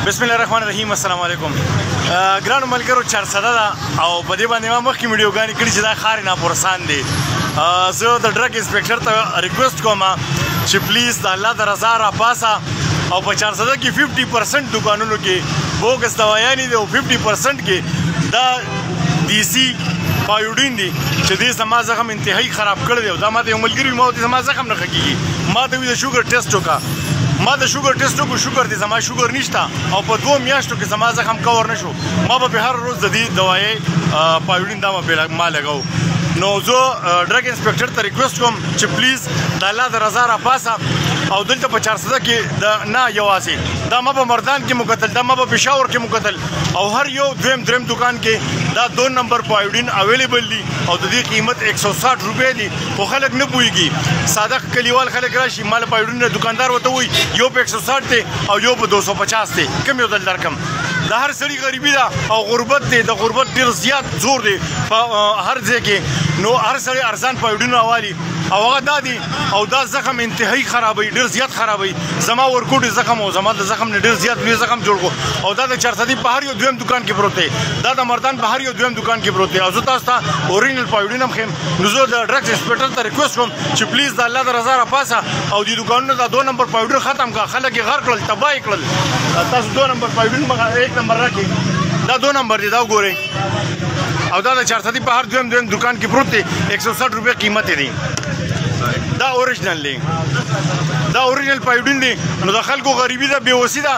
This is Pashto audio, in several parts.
بسم الله الرحمن الرحیم. السلام علیکم ګرانو ملګرو. 400 ده او په دې باندې ما مخکې ویډیوګانې کړي چې دا ښار ناپرسان دی. زه د ډرګ انسپکټر ته ریکویسټ کوم چې پلیز د الله د رضا راپاسه او په 400 کې 50% دکانونو کې بوګس دوايانې دي او 50% کې دا دیسی پایوډین دي چې دې زما زخم انتهایی خراب کړی دی. دا ما ته یو ملګري ما ته زما زخم نه ښه کېږي. ما ته وایي د شوګر ټیسټ وکړه. ما د شوګر ټیسټ وکړو، شوګر دی زما شوګر نشته او په 2 میاشتو کې زما زخم کور نه شو. ما به هر روز د دې دوایي پایوډین دا ما لګاو. نو زه ډرګ انسپکټر ته ریکویسټ کوم چې پلیز د الله د رضا راپاسه او دلته په 400 کې د نه یوازې دا ما په مردان کې مقتل، دا ما په پېښور کې مقتل او هر یو دویم دکان کې دا 2 نمبر پایوډین اویلیبل دي او د دې قیمت 160 روپۍ دي. خو خلک نه پوهېږي. ساده کلیوال خلک راشي مال پایوډین دکاندار ورته وایي یو په 160 دی او یو په 250 دی. کوم یو دل درکم؟ د هر سړي غریبي ده او غربت دی. د غربت ډېر زیات زور دی په هر ځای کې. نو هر سړی ارزان پایوډین راوالي او هغه دا دي او دا زخم انتهایی خرابوي، ډېر زیات خرابوي. زما ورکوټي زخم او زما د زخم نه ډېر زیات لوی زخم جوړ کو او دا د 400 په هر یو دویم دکان کې پروت دی. دا د مردان په هر یو دویم دکان کې پروت دی. او زه تاسو ته اورینل پایوډین هم خیم. نو زه د ډرګ انسپکټر ته ریکویسټ کوم چې پلیز د الله د رضا راپاسه او د دکانونو دا 2 نمبر پایوډین ختم کا. خلک یې غر کړل، تباه یې کړل. تاسو 2 نمبر پایوډین مګه 1 نمبر راکړئ. دا 2 نمبر دی، دا وګورئ. او دا د 400 په هر دویم دکان کې پروت دی. 160 روپۍ قیمت دی. دا اوریجنل دی، دا اوریجنل پایوډین دی. نو د خلکو غریبي ده، بېوسي ده.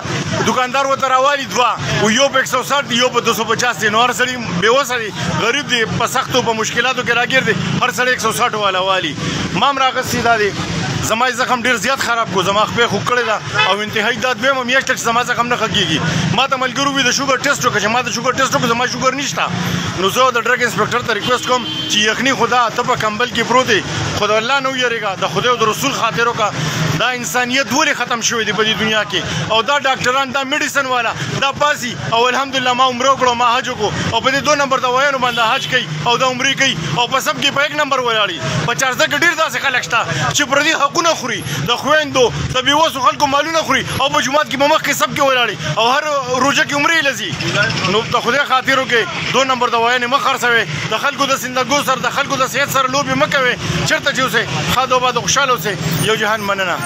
دکاندار ورته راوالي دوه او یو په 160 دی، یو په 250 دی. نو هر سړی بېوسه دی، غریب دی، په سختو په مشکلاتو کې راګیر دی. هر سړی 160 والا والي. ما هم راغستی دا دی. زما زخم ډېر زیات خراب کو. زما خپې خوږ کړې ده او انتهایی دا دویمه میاشت چې زما زخم نه ښه کېږي. ما ته ملګرو وي د شوګر ټیسټ وکړه چې ما د شوګر ټیسټ وکړو، زما شوګر نشته. نو زه د ډرګ انسپکټر ته ریکویسټ کوم چې یخني خدا ته په کمبل کې پروت دی. خو د الله نه ویرېږه، د خدای او د رسول خاطر وکړه. دا انسانیت ولې ختم شوی دی په دې دنیا کې؟ او دا ډاکټران، دا میډیسن والا دا پاسي او الحمدلله ما عمره وکړو، ما حج وکړو او په دې 2 نمبر دوايانو باندې حج کوي او د عمرې کوي او په سب کې په 1 نمبر ولاړي. په 400 کې ډېر داسې خلک شته چې پردي حقونه خوري، د خویندو د بېوسو خلکو مالونه خوري او په جومات کې په مخ کې سب کې ولاړي او هر روژه کې عمرې لځي. نو د خدای خاطر وکړئ، 2 نمبر دوايانې مه خرڅوئ. د خلکو د زندګو سره، د خلکو د صحت سره لوبې مه کوئ. چېرته چې اوسئ ښاد او باد خوشحاله اوسئ. یو جهان مننه.